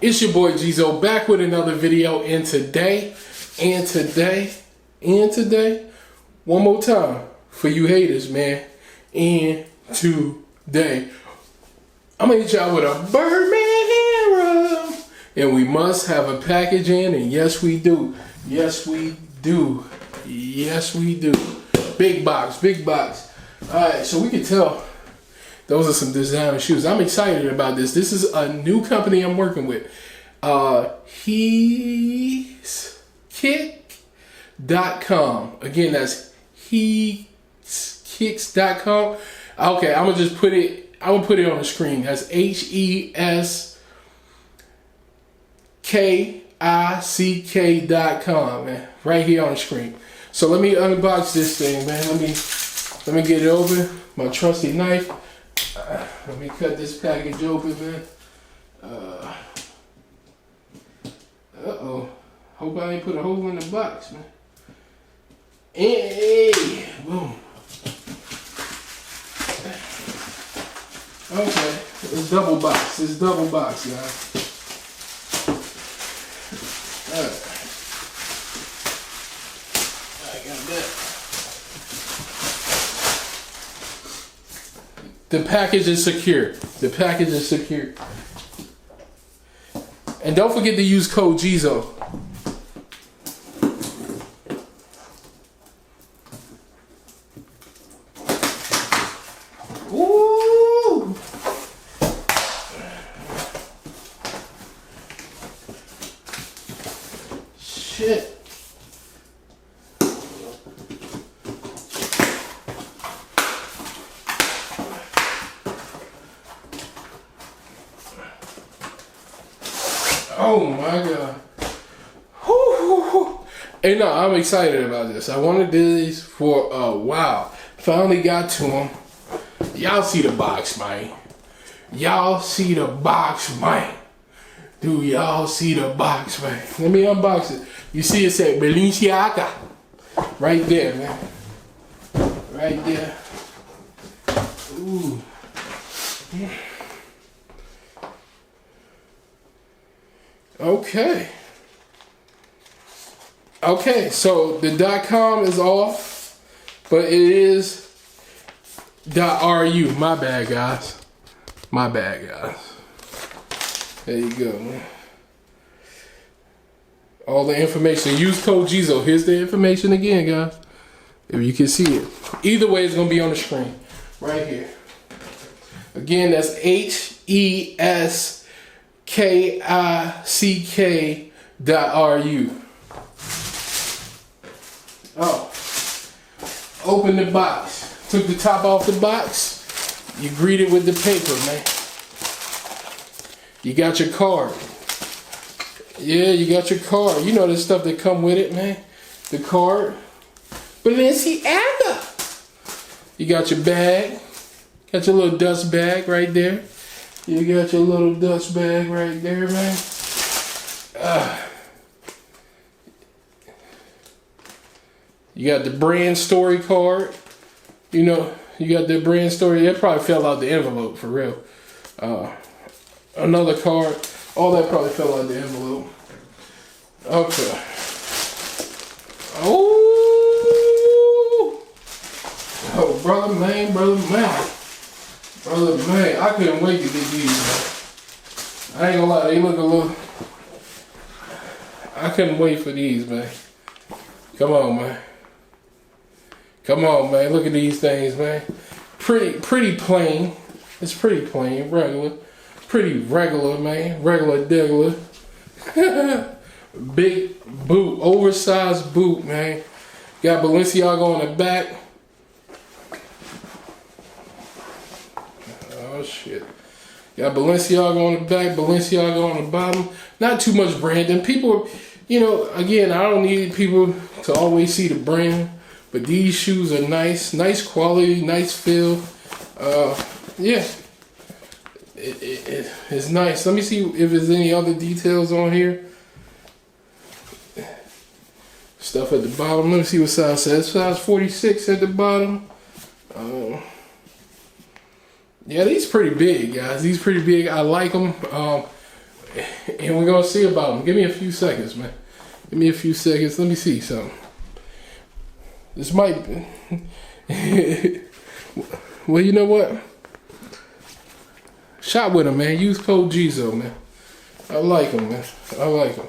It's your boy Jizo back with another video, and today, one more time for you haters, man. And today, I'm gonna hit y'all with a Birdman hero, and we must have a package in, and yes we do, yes we do, yes we do. Big box, big box. All right, so we can tell. Those are some designer shoes. I'm excited about this. This is a new company I'm working with. Heeskicks.com. Again, that's Heeskicks.com. Okay, I'm gonna just put it on the screen. That's HESKICK.com, man. Right here on the screen. So let me unbox this thing, man. Let me get it open. My trusty knife. Let me cut this package open, man. Uh-oh. Hope I ain't put a hole in the box, man. Hey, boom. Okay, it's double box. It's double box, guys. Alright. I got that. The package is secure. The package is secure. And don't forget to use code Jizo. Ooh! Shit. Oh my god. Hey, no, I'm excited about this. I wanted these for a while. Finally got to them. Y'all see the box, man. Y'all see the box, man. Do y'all see the box, man? Let me unbox it. You see it say Balenciaga. Right there, man. Right there. Ooh. Okay, so the .com is off, but it is .ru. My bad, guys. My bad, guys. There you go, man. All the information. Use code Jizo. Here's the information again, guys. If you can see it. Either way, it's going to be on the screen. Right here. Again, that's HESKICK.ru. Oh, open the box. Took the top off the box. You greet it with the paper, man. You got your card. Yeah, you got your card. You know the stuff that come with it, man. The card. Balenciaga. You got your bag. Got your little dust bag right there. You got your little dust bag right there, man. You got the brand story card. You know, you got the brand story. That probably fell out the envelope, for real. Another card. All that probably fell out the envelope. Okay. Oh, brother man. I couldn't wait to get these, man. I ain't gonna lie, they look a little... I couldn't wait for these, man. Come on, man. Come on, man. Look at these things, man. Pretty plain. It's pretty plain, regular. Pretty regular, man. Regular degular. Big boot. Oversized boot, man. Got Balenciaga on the back. Oh, shit. Got Balenciaga on the back, Balenciaga on the bottom. Not too much branding. People, you know, again, I don't need people to always see the brand. But these shoes are nice. Nice quality, nice feel. Yeah. It's nice. Let me see if there's any other details on here. Stuff at the bottom. Let me see what size says. Size 46 at the bottom. Yeah, these pretty big, guys. These pretty big. I like them. And we're gonna see about them. Give me a few seconds, man. Give me a few seconds. Let me see something. This might be. Well, you know what? Shop with them, man. Use code GZO, man. I like them, man. I like them.